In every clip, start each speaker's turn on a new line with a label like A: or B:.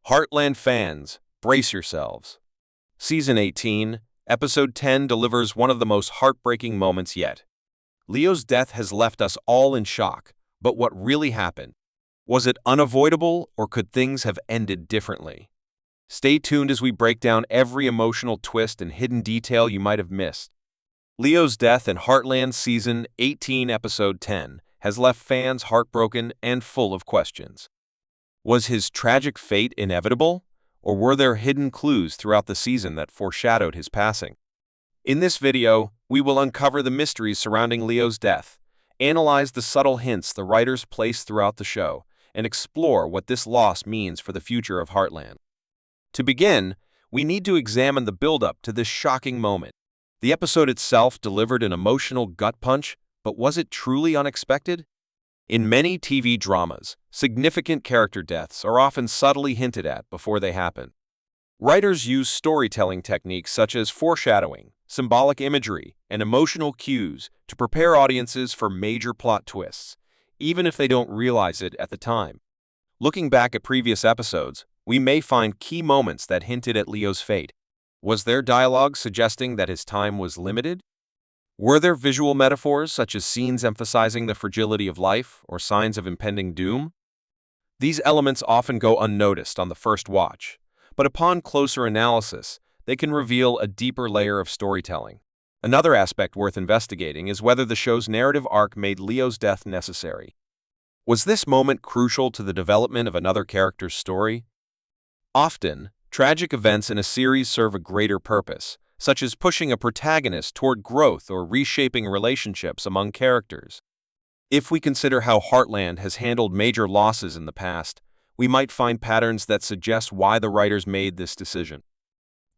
A: Heartland fans, brace yourselves. Season 18, Episode 10 delivers one of the most heartbreaking moments yet. Leo's death has left us all in shock, but what really happened? Was it unavoidable, or could things have ended differently? Stay tuned as we break down every emotional twist and hidden detail you might have missed. Leo's death in Heartland Season 18, Episode 10 has left fans heartbroken and full of questions. Was his tragic fate inevitable, or were there hidden clues throughout the season that foreshadowed his passing? In this video, we will uncover the mysteries surrounding Leo's death, analyze the subtle hints the writers placed throughout the show, and explore what this loss means for the future of Heartland. To begin, we need to examine the build-up to this shocking moment. The episode itself delivered an emotional gut punch, but was it truly unexpected? In many TV dramas, significant character deaths are often subtly hinted at before they happen. Writers use storytelling techniques such as foreshadowing, symbolic imagery, and emotional cues to prepare audiences for major plot twists, even if they don't realize it at the time. Looking back at previous episodes, we may find key moments that hinted at Leo's fate. Was there dialogue suggesting that his time was limited? Were there visual metaphors such as scenes emphasizing the fragility of life or signs of impending doom? These elements often go unnoticed on the first watch, but upon closer analysis, they can reveal a deeper layer of storytelling. Another aspect worth investigating is whether the show's narrative arc made Leo's death necessary. Was this moment crucial to the development of another character's story? Often, tragic events in a series serve a greater purpose, such as pushing a protagonist toward growth or reshaping relationships among characters. If we consider how Heartland has handled major losses in the past, we might find patterns that suggest why the writers made this decision.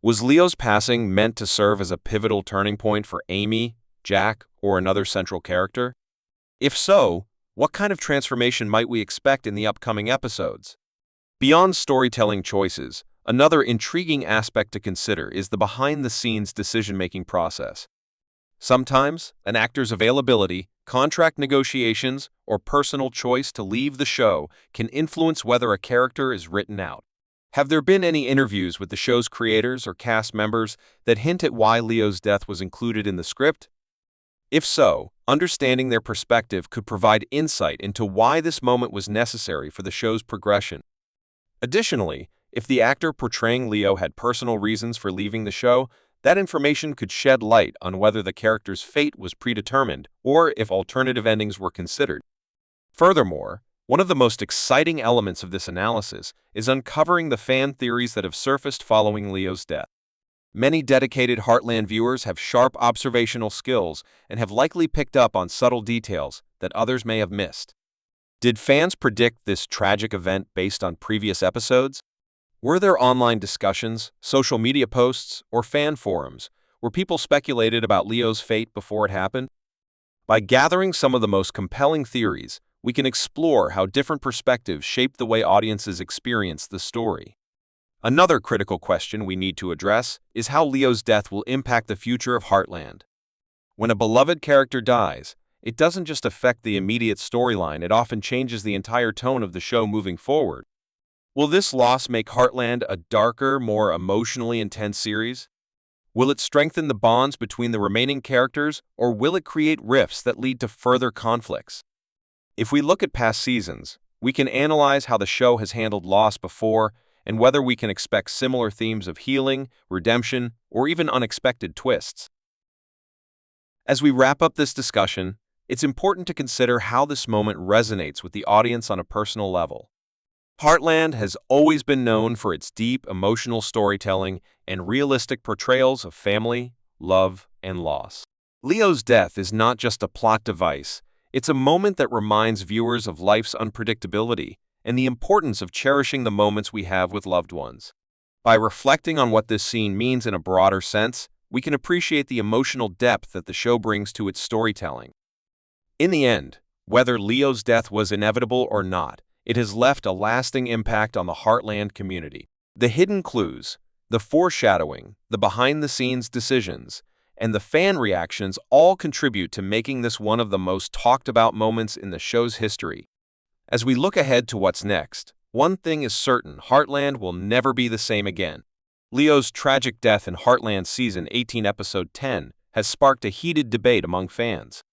A: Was Leo's passing meant to serve as a pivotal turning point for Amy, Jack, or another central character? If so, what kind of transformation might we expect in the upcoming episodes? Beyond storytelling choices, another intriguing aspect to consider is the behind-the-scenes decision-making process. Sometimes, an actor's availability, contract negotiations, or personal choice to leave the show can influence whether a character is written out. Have there been any interviews with the show's creators or cast members that hint at why Leo's death was included in the script? If so, understanding their perspective could provide insight into why this moment was necessary for the show's progression. Additionally, if the actor portraying Leo had personal reasons for leaving the show, that information could shed light on whether the character's fate was predetermined or if alternative endings were considered. Furthermore, one of the most exciting elements of this analysis is uncovering the fan theories that have surfaced following Leo's death. Many dedicated Heartland viewers have sharp observational skills and have likely picked up on subtle details that others may have missed. Did fans predict this tragic event based on previous episodes? Were there online discussions, social media posts, or fan forums where people speculated about Leo's fate before it happened? By gathering some of the most compelling theories, we can explore how different perspectives shape the way audiences experience the story. Another critical question we need to address is how Leo's death will impact the future of Heartland. When a beloved character dies, it doesn't just affect the immediate storyline, it often changes the entire tone of the show moving forward. Will this loss make Heartland a darker, more emotionally intense series? Will it strengthen the bonds between the remaining characters, or will it create rifts that lead to further conflicts? If we look at past seasons, we can analyze how the show has handled loss before and whether we can expect similar themes of healing, redemption, or even unexpected twists. As we wrap up this discussion, it's important to consider how this moment resonates with the audience on a personal level. Heartland has always been known for its deep emotional storytelling and realistic portrayals of family, love, and loss. Leo's death is not just a plot device, it's a moment that reminds viewers of life's unpredictability and the importance of cherishing the moments we have with loved ones. By reflecting on what this scene means in a broader sense, we can appreciate the emotional depth that the show brings to its storytelling. In the end, whether Leo's death was inevitable or not, it has left a lasting impact on the Heartland community. The hidden clues, the foreshadowing, the behind-the-scenes decisions, and the fan reactions all contribute to making this one of the most talked-about moments in the show's history. As we look ahead to what's next, One thing is certain, Heartland will never be the same again. Leo's tragic death in Heartland Season 18, Episode 10 has sparked a heated debate among fans.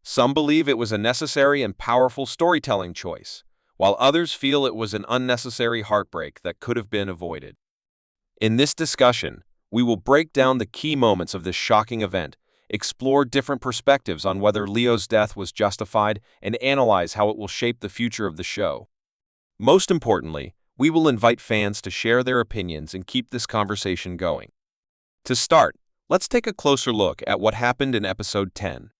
A: Some believe it was a necessary and powerful storytelling choice, while others feel it was an unnecessary heartbreak that could have been avoided. In this discussion, we will break down the key moments of this shocking event, explore different perspectives on whether Leo's death was justified, and analyze how it will shape the future of the show. Most importantly, we will invite fans to share their opinions and keep this conversation going. To start, let's take a closer look at what happened in Episode 10.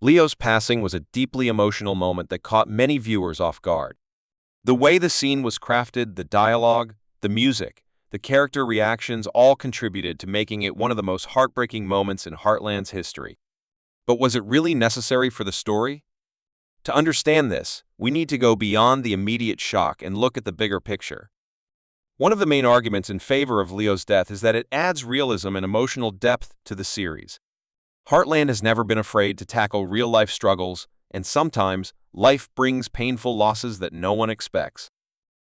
A: Leo's passing was a deeply emotional moment that caught many viewers off guard. The way the scene was crafted, the dialogue, the music, the character reactions all contributed to making it one of the most heartbreaking moments in Heartland's history. But was it really necessary for the story? To understand this, we need to go beyond the immediate shock and look at the bigger picture. One of the main arguments in favor of Leo's death is that it adds realism and emotional depth to the series. Heartland has never been afraid to tackle real-life struggles, and sometimes, life brings painful losses that no one expects.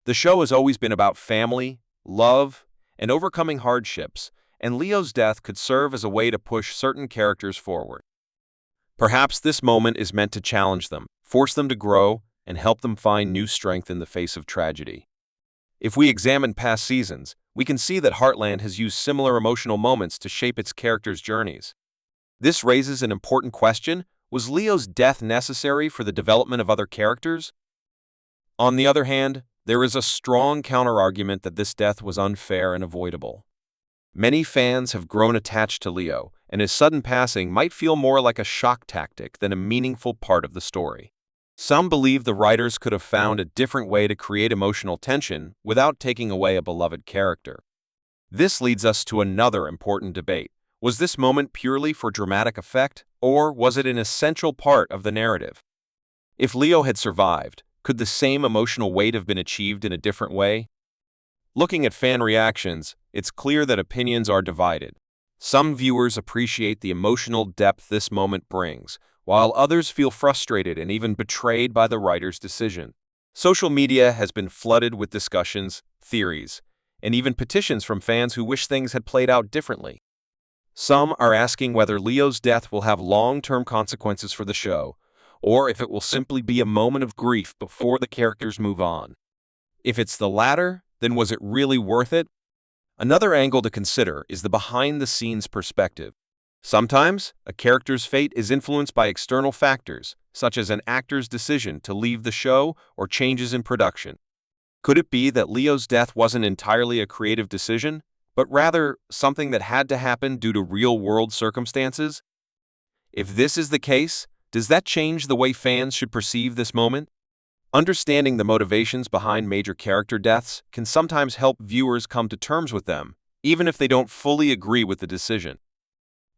A: The show has always been about family, love, and overcoming hardships, and Leo's death could serve as a way to push certain characters forward. Perhaps this moment is meant to challenge them, force them to grow, and help them find new strength in the face of tragedy. If we examine past seasons, we can see that Heartland has used similar emotional moments to shape its characters' journeys. This raises an important question: was Leo's death necessary for the development of other characters? On the other hand, there is a strong counterargument that this death was unfair and avoidable. Many fans have grown attached to Leo, and his sudden passing might feel more like a shock tactic than a meaningful part of the story. Some believe the writers could have found a different way to create emotional tension without taking away a beloved character. This leads us to another important debate. Was this moment purely for dramatic effect, or was it an essential part of the narrative? If Leo had survived, could the same emotional weight have been achieved in a different way? Looking at fan reactions, it's clear that opinions are divided. Some viewers appreciate the emotional depth this moment brings, while others feel frustrated and even betrayed by the writer's decision. Social media has been flooded with discussions, theories, and even petitions from fans who wish things had played out differently. Some are asking whether Leo's death will have long-term consequences for the show, or if it will simply be a moment of grief before the characters move on. If it's the latter, then was it really worth it? Another angle to consider is the behind-the-scenes perspective. Sometimes, a character's fate is influenced by external factors, such as an actor's decision to leave the show or changes in production. Could it be that Leo's death wasn't entirely a creative decision, but rather something that had to happen due to real-world circumstances? If this is the case, does that change the way fans should perceive this moment? Understanding the motivations behind major character deaths can sometimes help viewers come to terms with them, even if they don't fully agree with the decision.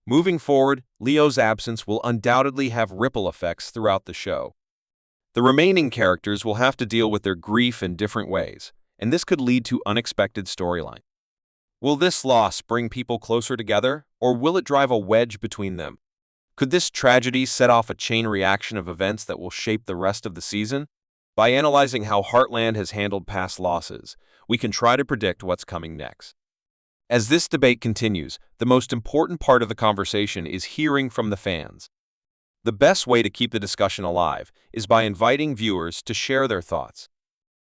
A: Moving forward, Leo's absence will undoubtedly have ripple effects throughout the show. The remaining characters will have to deal with their grief in different ways, and this could lead to unexpected storyline. Will this loss bring people closer together, or will it drive a wedge between them? Could this tragedy set off a chain reaction of events that will shape the rest of the season? By analyzing how Heartland has handled past losses, we can try to predict what's coming next. As this debate continues, the most important part of the conversation is hearing from the fans. The best way to keep the discussion alive is by inviting viewers to share their thoughts.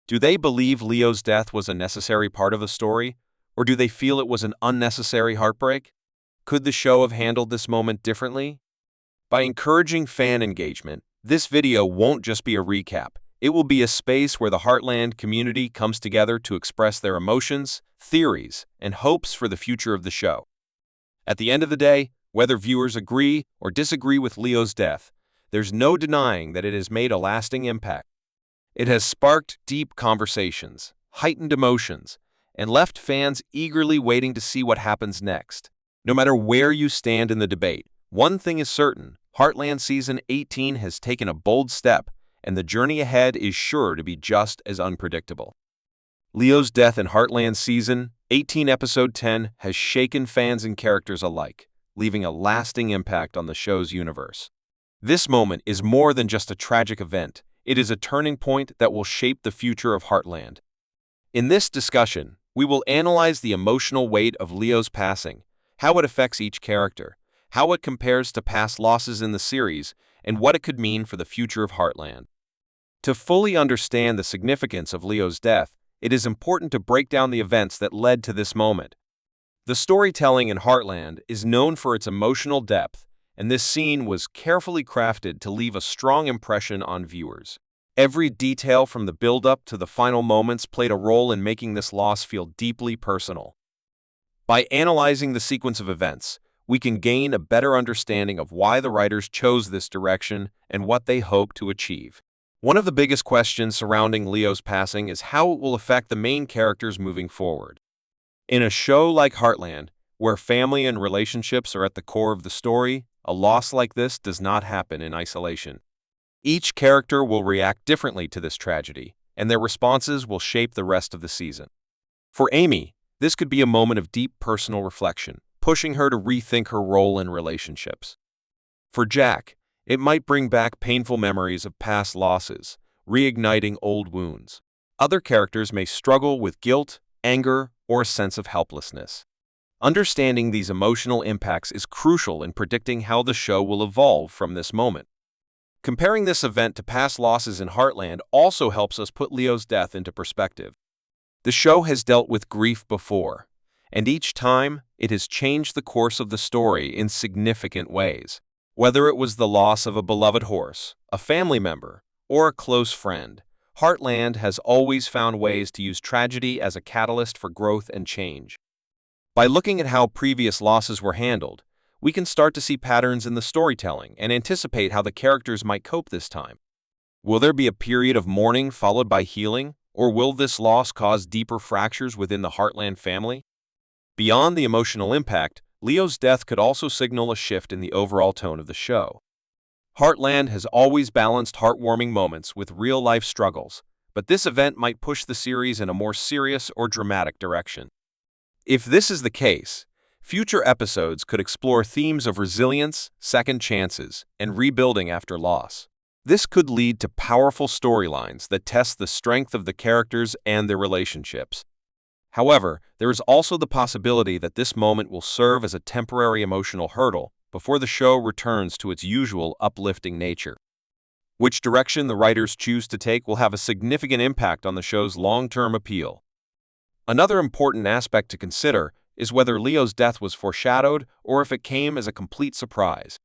A: Do they believe Leo's death was a necessary part of the story, or do they feel it was an unnecessary heartbreak? Could the show have handled this moment differently? By encouraging fan engagement, this video won't just be a recap. It will be a space where the Heartland community comes together to express their emotions, theories, and hopes for the future of the show. At the end of the day, whether viewers agree or disagree with Leo's death, there's no denying that it has made a lasting impact. It has sparked deep conversations, heightened emotions, and left fans eagerly waiting to see what happens next. No matter where you stand in the debate, one thing is certain: Heartland Season 18 has taken a bold step, and the journey ahead is sure to be just as unpredictable. Leo's death in Heartland Season 18 Episode 10 has shaken fans and characters alike, leaving a lasting impact on the show's universe. This moment is more than just a tragic event. it is a turning point that will shape the future of Heartland. In this discussion, we will analyze the emotional weight of Leo's passing, how it affects each character, how it compares to past losses in the series, and what it could mean for the future of Heartland. To fully understand the significance of Leo's death, it is important to break down the events that led to this moment. The storytelling in Heartland is known for its emotional depth, and this scene was carefully crafted to leave a strong impression on viewers. Every detail from the build-up to the final moments played a role in making this loss feel deeply personal. By analyzing the sequence of events, we can gain a better understanding of why the writers chose this direction and what they hope to achieve. One of the biggest questions surrounding Leo's passing is how it will affect the main characters moving forward. In a show like Heartland, where family and relationships are at the core of the story, a loss like this does not happen in isolation. Each character will react differently to this tragedy, and their responses will shape the rest of the season. For Amy, this could be a moment of deep personal reflection, pushing her to rethink her role in relationships. For Jack, it might bring back painful memories of past losses, reigniting old wounds. Other characters may struggle with guilt, anger, or a sense of helplessness. Understanding these emotional impacts is crucial in predicting how the show will evolve from this moment. Comparing this event to past losses in Heartland also helps us put Leo's death into perspective. The show has dealt with grief before, and each time it has changed the course of the story in significant ways. Whether it was the loss of a beloved horse, a family member, or a close friend, Heartland has always found ways to use tragedy as a catalyst for growth and change. By looking at how previous losses were handled, we can start to see patterns in the storytelling and anticipate how the characters might cope this time. Will there be a period of mourning followed by healing, or will this loss cause deeper fractures within the Heartland family? Beyond the emotional impact, Leo's death could also signal a shift in the overall tone of the show. Heartland has always balanced heartwarming moments with real-life struggles, but this event might push the series in a more serious or dramatic direction. If this is the case, future episodes could explore themes of resilience, second chances, and rebuilding after loss. This could lead to powerful storylines that test the strength of the characters and their relationships. However, there is also the possibility that this moment will serve as a temporary emotional hurdle before the show returns to its usual uplifting nature. Which direction the writers choose to take will have a significant impact on the show's long-term appeal. Another important aspect to consider is whether Leo's death was foreshadowed or if it came as a complete surprise.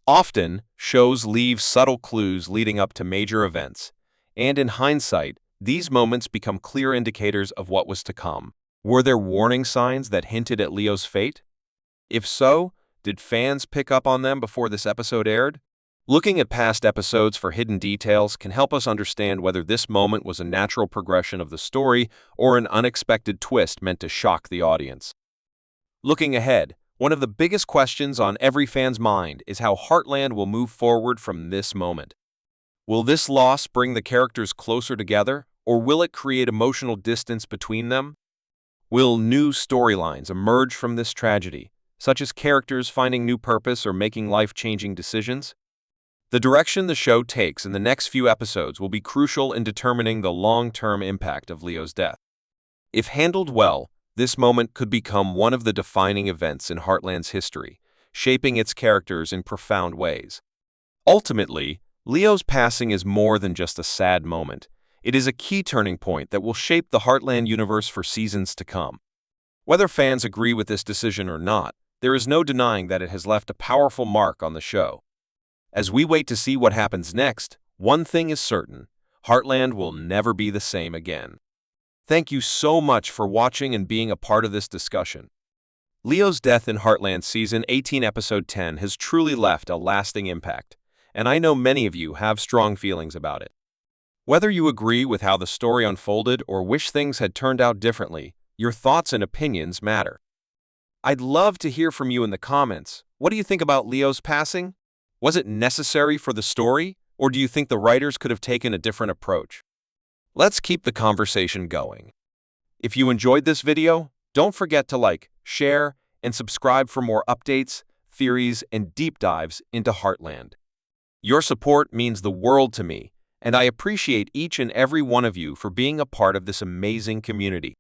A: Often, shows leave subtle clues leading up to major events, and in hindsight, these moments become clear indicators of what was to come. Were there warning signs that hinted at Leo's fate? If so, did fans pick up on them before this episode aired? Looking at past episodes for hidden details can help us understand whether this moment was a natural progression of the story or an unexpected twist meant to shock the audience. Looking ahead, one of the biggest questions on every fan's mind is how Heartland will move forward from this moment. Will this loss bring the characters closer together, or will it create emotional distance between them? Will new storylines emerge from this tragedy, such as characters finding new purpose or making life-changing decisions? The direction the show takes in the next few episodes will be crucial in determining the long-term impact of Leo's death. If handled well, this moment could become one of the defining events in Heartland's history, shaping its characters in profound ways. Ultimately, Leo's passing is more than just a sad moment. It is a key turning point that will shape the Heartland universe for seasons to come. Whether fans agree with this decision or not, there is no denying that it has left a powerful mark on the show. As we wait to see what happens next, one thing is certain: Heartland will never be the same again. Thank you so much for watching and being a part of this discussion. Leo's death in Heartland Season 18 Episode 10 has truly left a lasting impact, and I know many of you have strong feelings about it. Whether you agree with how the story unfolded or wish things had turned out differently, your thoughts and opinions matter. I'd love to hear from you in the comments. What do you think about Leo's passing? Was it necessary for the story, or do you think the writers could have taken a different approach? Let's keep the conversation going. If you enjoyed this video, don't forget to like, share, and subscribe for more updates, theories, and deep dives into Heartland. Your support means the world to me, and I appreciate each and every one of you for being a part of this amazing community.